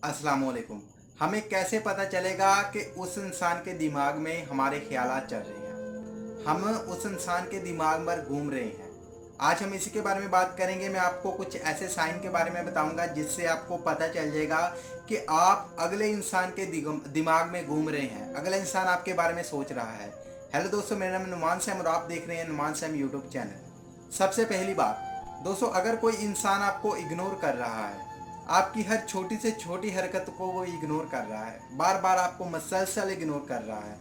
अस्सलाम वालेकुम। हमें कैसे पता चलेगा कि उस इंसान के दिमाग में हमारे ख्यालात चल रहे हैं, हम उस इंसान के दिमाग पर घूम रहे हैं। आज हम इसी के बारे में बात करेंगे। मैं आपको कुछ ऐसे साइन के बारे में बताऊंगा जिससे आपको पता चल जाएगा कि आप अगले इंसान के दिमाग में घूम रहे हैं, अगला इंसान आपके बारे में सोच रहा है। हेलो दोस्तों, मेरा नाम नुमान सैम और आप देख रहे हैं नुमान सैम यूट्यूब चैनल। सबसे पहली बात दोस्तों, अगर कोई इंसान आपको इग्नोर कर रहा है, आपकी हर छोटी से छोटी हरकत को वो इग्नोर कर रहा है, बार बार आपको मसलसल इग्नोर कर रहा है,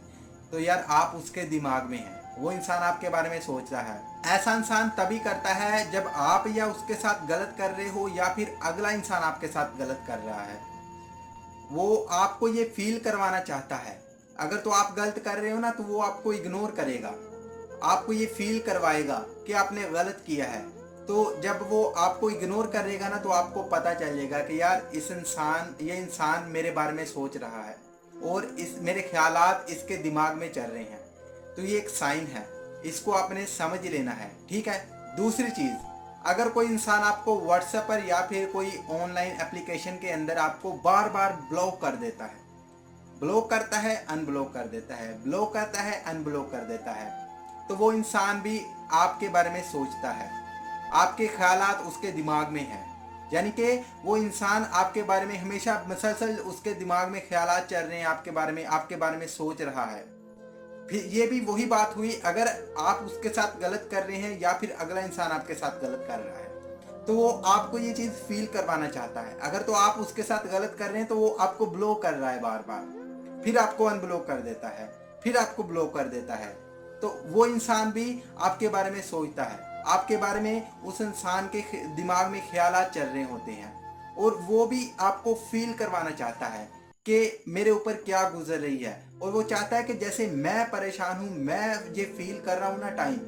तो यार आप उसके दिमाग में हैं। वो इंसान आपके बारे में सोच रहा है। ऐसा इंसान तभी करता है जब आप या उसके साथ गलत कर रहे हो या फिर अगला इंसान आपके साथ गलत कर रहा है। वो आपको ये फील करवाना चाहता है। अगर तो आप गलत कर रहे हो ना, तो वो आपको इग्नोर करेगा, आपको ये फील करवाएगा कि आपने गलत किया है। तो जब वो आपको इग्नोर करेगा ना, तो आपको पता चलेगा कि यार ये इंसान मेरे बारे में सोच रहा है और इस मेरे ख्यालात इसके दिमाग में चल रहे हैं। तो ये एक साइन है, इसको आपने समझ लेना है, ठीक है। दूसरी चीज़, अगर कोई इंसान आपको व्हाट्सएप पर या फिर कोई ऑनलाइन एप्लीकेशन के अंदर आपको बार बार ब्लॉक कर देता है, ब्लॉक करता है अनब्लॉक कर देता है, ब्लॉक करता है अनब्लॉक कर देता है, तो वो इंसान भी आपके बारे में सोचता है, आपके ख्यालात उसके दिमाग में हैं। यानी कि वो इंसान आपके बारे में हमेशा मसलसल उसके दिमाग में ख्यालात चल रहे हैं, आपके बारे में सोच रहा है। फिर ये भी वही बात हुई, अगर आप उसके साथ गलत कर रहे हैं या फिर अगला इंसान आपके साथ गलत कर रहा है, तो वो आपको ये चीज़ फील करवाना चाहता है। अगर तो आप उसके साथ गलत कर रहे हैं, तो वो आपको ब्लॉक कर रहा है बार बार, फिर आपको अनब्लॉक कर देता है, फिर आपको ब्लॉक कर देता है। तो वो इंसान भी आपके बारे में सोचता है, आपके बारे में उस इंसान के दिमाग में ख्यालात चल रहे होते हैं, और वो भी आपको फील करवाना चाहता है कि मेरे ऊपर क्या गुजर रही है। और वो चाहता है कि जैसे मैं परेशान हूँ, मैं ये फील कर रहा हूँ ना टाइम,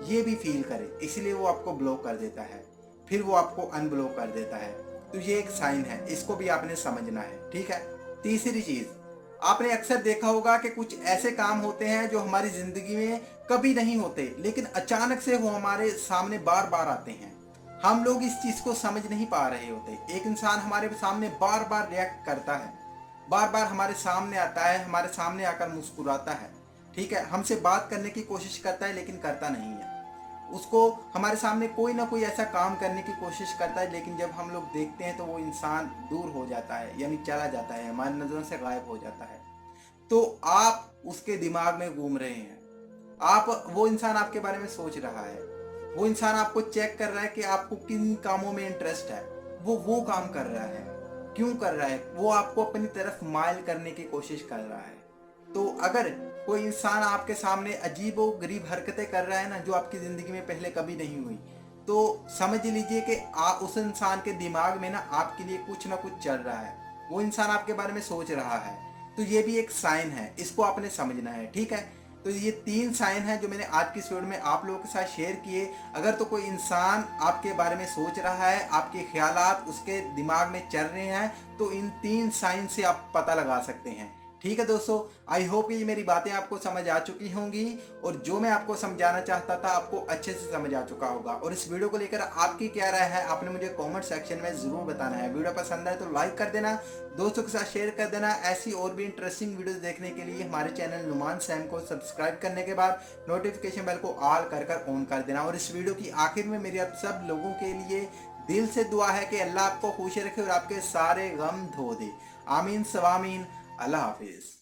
ये भी फील करे, इसलिए वो आपको ब्लॉक कर देता है, फिर वो आपको अनब्लॉक कर देता है। तो ये एक साइन है, इसको भी आपने समझना है, ठीक है। तीसरी चीज़, आपने अक्सर देखा होगा कि कुछ ऐसे काम होते हैं जो हमारी ज़िंदगी में कभी नहीं होते, लेकिन अचानक से वो हमारे सामने बार बार आते हैं। हम लोग इस चीज़ को समझ नहीं पा रहे होते। एक इंसान हमारे सामने बार बार रिएक्ट करता है, बार बार हमारे सामने आता है, हमारे सामने आकर मुस्कुराता है, ठीक है, हमसे बात करने की कोशिश करता है लेकिन करता नहीं है। उसको हमारे सामने कोई ना कोई ऐसा काम करने की कोशिश करता है, लेकिन जब हम लोग देखते हैं तो वो इंसान दूर हो जाता है, यानी चला जाता है, हमारी नज़रों से गायब हो जाता है। तो आप उसके दिमाग में घूम रहे हैं, आप वो इंसान आपके बारे में सोच रहा है, वो इंसान आपको चेक कर रहा है कि आपको किन कामों में इंटरेस्ट है, वो काम कर रहा है, क्यों कर रहा है, वो आपको अपनी तरफ माइल करने की कोशिश कर रहा है। तो अगर कोई इंसान आपके सामने अजीबो गरीब हरकतें कर रहा है ना, जो आपकी ज़िंदगी में पहले कभी नहीं हुई, तो समझ लीजिए कि उस इंसान के दिमाग में ना आपके लिए कुछ ना कुछ चल रहा है, वो इंसान आपके बारे में सोच रहा है। तो ये भी एक साइन है, इसको आपने समझना है, ठीक है। तो ये 3 साइन हैं जो मैंने आज की इस वीडियो में आप लोगों के साथ शेयर किए। अगर तो कोई इंसान आपके बारे में सोच रहा है, आपके ख्यालात उसके दिमाग में चल रहे हैं, तो इन 3 साइन से आप पता लगा सकते हैं, ठीक है दोस्तों। आई होप कि ये मेरी बातें आपको समझ आ चुकी होंगी, और जो मैं आपको समझाना चाहता था आपको अच्छे से समझ आ चुका होगा। और इस वीडियो को लेकर आपकी क्या राय है, आपने मुझे कमेंट सेक्शन में ज़रूर बताना है। वीडियो पसंद आए तो लाइक कर देना, दोस्तों के साथ शेयर कर देना। ऐसी और भी इंटरेस्टिंग वीडियोस देखने के लिए हमारे चैनल नुमान सैम को सब्सक्राइब करने के बाद नोटिफिकेशन बेल को ऑल कर ऑन कर देना। और इस वीडियो की आखिर में मेरी आप सब लोगों के लिए दिल से दुआ है कि अल्लाह आपको खुश रखे और आपके सारे गम धो दे। आमीन सवामीन। अल्लाह हाफिज़।